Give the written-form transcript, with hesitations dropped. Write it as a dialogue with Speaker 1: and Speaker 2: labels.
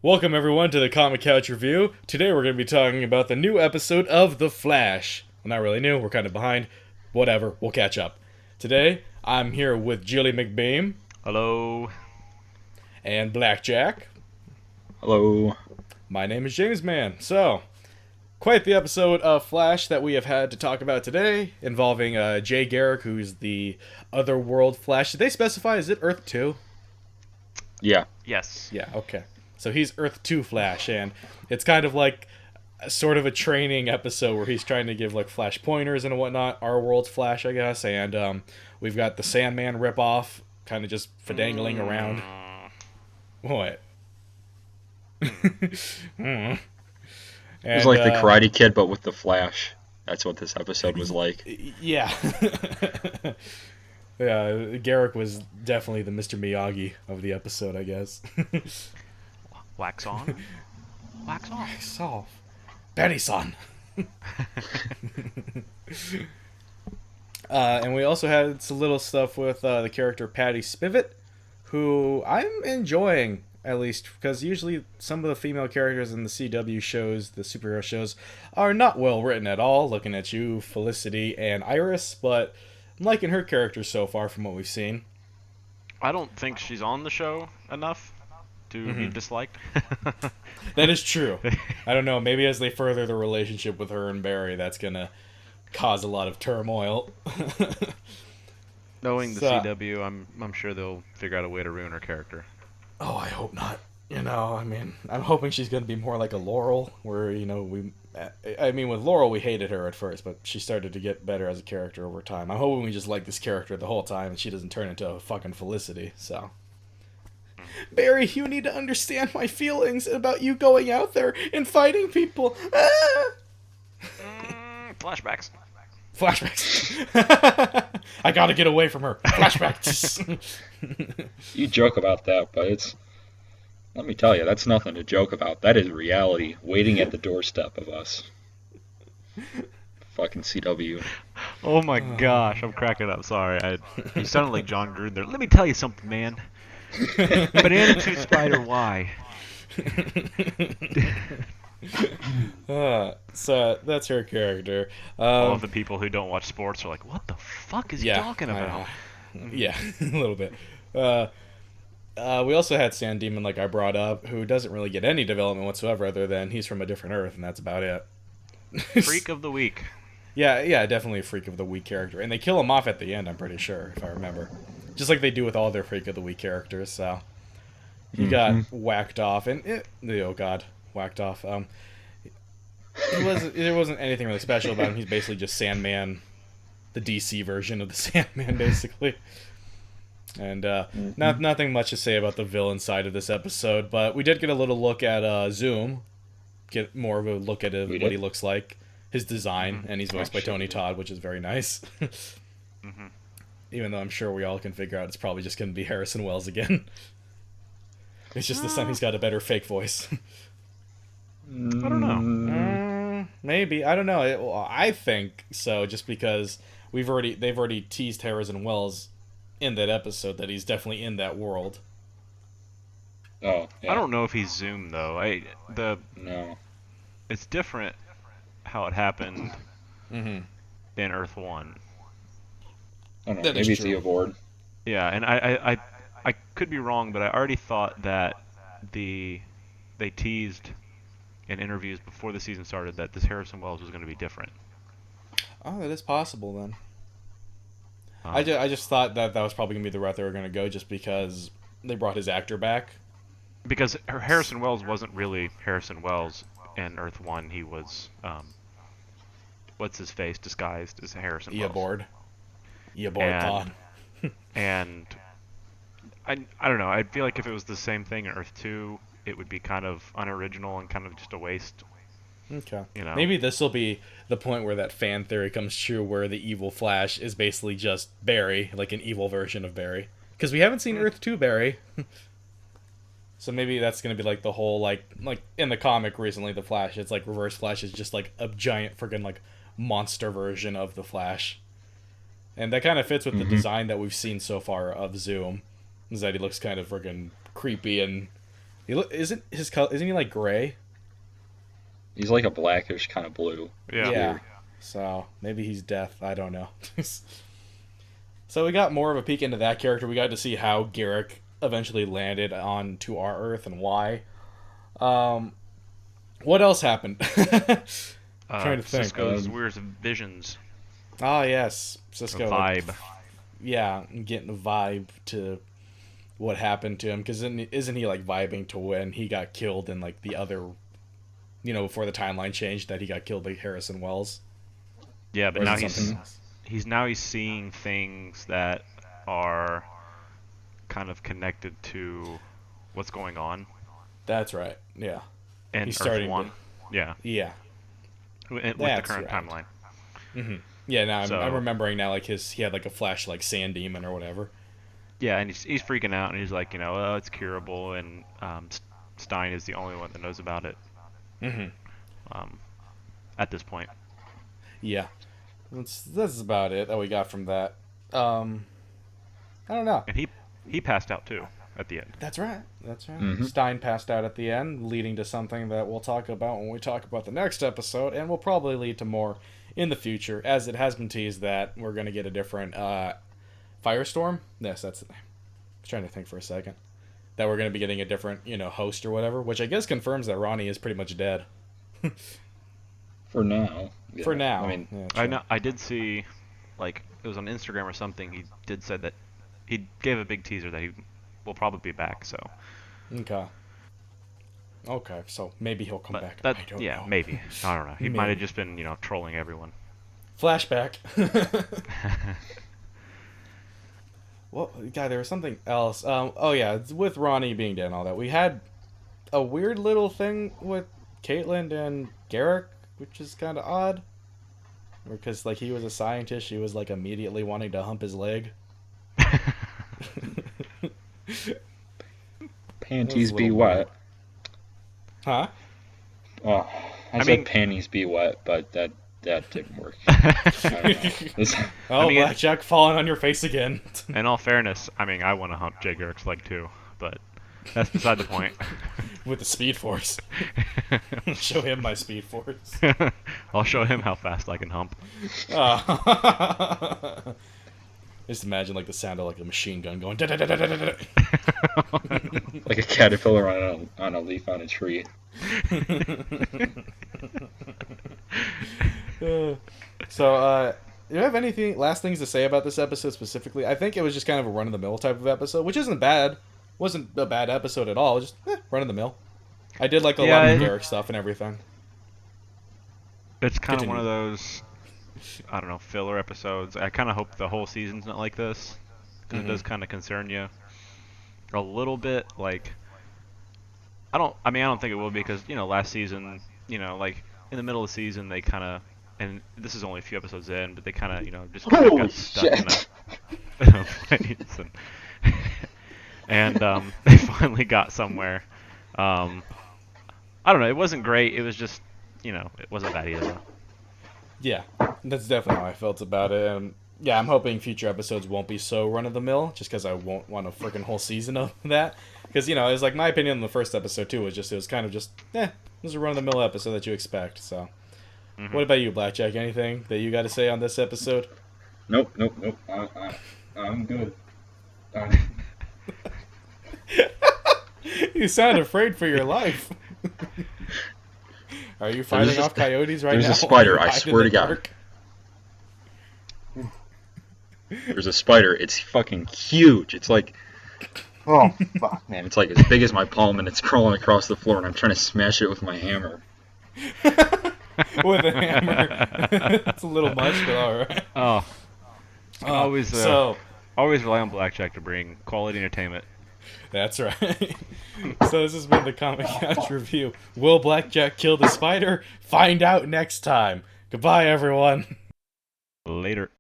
Speaker 1: Welcome everyone to the Comic Couch Review. Today we're going to be talking about the new episode of The Flash. Well, not really new, we're kind of behind. Whatever, we'll catch up. Today, I'm here with JillyMcBeam.
Speaker 2: Hello.
Speaker 1: And Blackjack.
Speaker 3: Hello.
Speaker 1: My name is JamesMan. So, quite the episode of Flash that we have had to talk about today, involving Garrick, who's the Otherworld Flash. Did they specify, is it Earth 2?
Speaker 3: Yeah.
Speaker 2: Yes.
Speaker 1: Yeah, okay. So he's Earth 2 Flash, and it's kind of like sort of a training episode where he's trying to give like Flash pointers and whatnot. Our world's Flash, I guess, and we've got the Sandman ripoff, kind of just fadangling around. What?
Speaker 3: It was like the Karate Kid, but with the Flash. That's what this episode was like.
Speaker 1: Yeah. Yeah, Garrick was definitely the Mr. Miyagi of the episode, I guess.
Speaker 2: Wax on. Wax off.
Speaker 1: Wax off. Betty-san. And we also had some little stuff with the character Patty Spivot, who I'm enjoying, at least, because usually some of the female characters in the CW shows, the superhero shows, are not well written at all. Looking at you, Felicity, and Iris, but I'm liking her character so far from what we've seen.
Speaker 2: I don't think she's on the show enough to be disliked.
Speaker 1: That is true. I don't know, maybe as they further the relationship with her and Barry, that's gonna cause a lot of turmoil.
Speaker 2: Knowing the CW, I'm sure they'll figure out a way to ruin her character.
Speaker 1: Oh, I hope not. You know, I mean, I'm hoping she's gonna be more like a Laurel, where, you know, with Laurel we hated her at first, but she started to get better as a character over time. I'm hoping we just like this character the whole time and she doesn't turn into a fucking Felicity, so. Barry, you need to understand my feelings about you going out there and fighting people. Ah!
Speaker 2: Flashbacks.
Speaker 1: Flashbacks. I gotta get away from her. Flashbacks.
Speaker 3: You joke about that, but let me tell you, that's nothing to joke about. That is reality waiting at the doorstep of us. Fucking CW.
Speaker 2: Oh my gosh, I'm cracking up. Sorry. You sounded like John Gruden there. Let me tell you something, man. Banana 2 Spider Y.
Speaker 1: So that's her character.
Speaker 2: All of the people who don't watch sports are like, what the fuck is he talking about?
Speaker 1: Yeah, a little bit. We also had Sand Demon, like I brought up, who doesn't really get any development whatsoever other than he's from a different Earth, and that's about it.
Speaker 2: Freak of the week.
Speaker 1: Yeah, definitely a Freak of the Week character. And they kill him off at the end, I'm pretty sure, if I remember. Just like they do with all their Freak of the Week characters, so. He got whacked off, and whacked off. There wasn't anything really special about him. He's basically just Sandman, the DC version of the Sandman, basically. And nothing much to say about the villain side of this episode, but we did get a little look at Zoom. Get more of a look at what he looks like, his design, and he's voiced by Tony Todd, which is very nice. Even though I'm sure we all can figure out it's probably just going to be Harrison Wells again. It's just this time he's got a better fake voice.
Speaker 2: I don't know.
Speaker 1: Maybe. I don't know. I think so, just because they've already teased Harrison Wells in that episode that he's definitely in that world.
Speaker 3: Oh, yeah.
Speaker 2: I don't know if he's Zoom though.
Speaker 3: No.
Speaker 2: It's different how it happened in Earth 1.
Speaker 3: I don't know. Maybe it's Eobord.
Speaker 2: Yeah, and I could be wrong, but I already thought that they teased in interviews before the season started that this Harrison Wells was going to be different.
Speaker 1: Oh, that is possible then. I just thought that was probably going to be the route they were going to go, just because they brought his actor back.
Speaker 2: Because Harrison Wells wasn't really Harrison Wells in Earth 1. He was, what's his face, disguised as Harrison Wells. Eobord. And I don't know. I feel like if it was the same thing in Earth 2, it would be kind of unoriginal and kind of just a waste.
Speaker 1: Okay.
Speaker 2: You know?
Speaker 1: Maybe this will be the point where that fan theory comes true, where the evil Flash is basically just Barry, like an evil version of Barry. Because we haven't seen Earth 2 Barry. So maybe that's gonna be like the whole like in the comic recently, the Flash. It's like Reverse Flash is just like a giant friggin' like monster version of the Flash, and that kind of fits with the design that we've seen so far of Zoom. Is that he looks kind of friggin' creepy and isn't he like gray?
Speaker 3: He's like a blackish kind of blue.
Speaker 1: Yeah. So maybe he's deaf. I don't know. So we got more of a peek into that character. We got to see how Garrick eventually landed onto our Earth and why. What else happened? Trying to think.
Speaker 2: Cisco's weird visions.
Speaker 1: Ah, yes, Cisco.
Speaker 2: A vibe.
Speaker 1: Yeah, getting a vibe to what happened to him, because isn't he like vibing to when he got killed in like the other, before the timeline changed, that he got killed by Harrison Wells.
Speaker 2: Yeah, but now he's seeing things that are kind of connected to what's going on.
Speaker 1: That's right. Yeah.
Speaker 2: And
Speaker 1: he's
Speaker 2: Earth One. Yeah.
Speaker 1: Yeah.
Speaker 2: With the current timeline.
Speaker 1: Mm-hmm. Yeah. Now I'm remembering now. Like he had like a flash like sand demon or whatever.
Speaker 2: Yeah, and he's freaking out, and he's like, oh, it's curable, and Stein is the only one that knows about it.
Speaker 1: Mm-hmm.
Speaker 2: At this point.
Speaker 1: Yeah. That's about it that we got from that. I don't know.
Speaker 2: And he passed out too at the end.
Speaker 1: That's right. That's right.
Speaker 3: Mm-hmm.
Speaker 1: Stein passed out at the end, leading to something that we'll talk about when we talk about the next episode, and will probably lead to more in the future, as it has been teased that we're going to get a different Firestorm. Yes, that's it. I was trying to think for a second. That we're going to be getting a different, host or whatever, which I guess confirms that Ronnie is pretty much dead.
Speaker 3: For now.
Speaker 1: Yeah. For now.
Speaker 3: I mean,
Speaker 1: yeah,
Speaker 2: I did see, like, it was on Instagram or something, he did say that he gave a big teaser that he will probably be back, so.
Speaker 1: Okay, so maybe he'll come back.
Speaker 2: I
Speaker 1: don't know.
Speaker 2: Maybe. I don't know. He might have just been, trolling everyone.
Speaker 1: Flashback. Well, God, there was something else. Oh yeah, it's with Ronnie being dead and all that. We had a weird little thing with Caitlin and Garrick, which is kind of odd. Because like he was a scientist, she was like immediately wanting to hump his leg.
Speaker 3: Panties be wet.
Speaker 1: Huh?
Speaker 3: Oh, I said panties be wet, but that didn't work.
Speaker 1: Blackjack falling on your face again.
Speaker 2: In all fairness, I want to hump Jay Garrick's leg too, but that's beside the point.
Speaker 1: With the Speed Force. Show him my Speed Force.
Speaker 2: I'll show him how fast I can hump.
Speaker 1: Just imagine like the sound of like a machine gun going.
Speaker 3: Like a caterpillar on a leaf on a tree.
Speaker 1: So, do you have anything last things to say about this episode specifically? I think it was just kind of a run of the mill type of episode, which isn't bad. Wasn't a bad episode at all. Just run of the mill. I did like a lot of Garrick stuff and everything.
Speaker 2: It's kind of one of those, I don't know, filler episodes. I kind of hope the whole season's not like this, because it does kind of concern you a little bit. Like, I don't think it will be, because last season, like in the middle of the season, they kind of, and this is only a few episodes in, but they kind of, just kind of got stuck in a place, and they finally got somewhere. I don't know. It wasn't great. It was just, it wasn't bad either.
Speaker 1: Yeah, that's definitely how I felt about it. And yeah, I'm hoping future episodes won't be so run of the mill, just because I won't want a freaking whole season of that. Because it was like my opinion on the first episode too. It was kind of just, it was a run of the mill episode that you expect. So, What about you, Blackjack? Anything that you got to say on this episode?
Speaker 3: Nope. I'm good.
Speaker 1: You sound afraid for your life. Are you fighting off coyotes right now?
Speaker 3: There's a spider, I swear to God. There's a spider. It's fucking huge. It's like, oh, fuck, man. It's like as big as my palm, and it's crawling across the floor, and I'm trying to smash it with my hammer.
Speaker 2: With
Speaker 1: a hammer. It's a little much, but alright.
Speaker 2: Oh. Always rely on Blackjack to bring quality entertainment.
Speaker 1: That's right. So this has been the Comic Couch Review. Will Blackjack kill the spider? Find out next time. Goodbye, everyone.
Speaker 2: Later.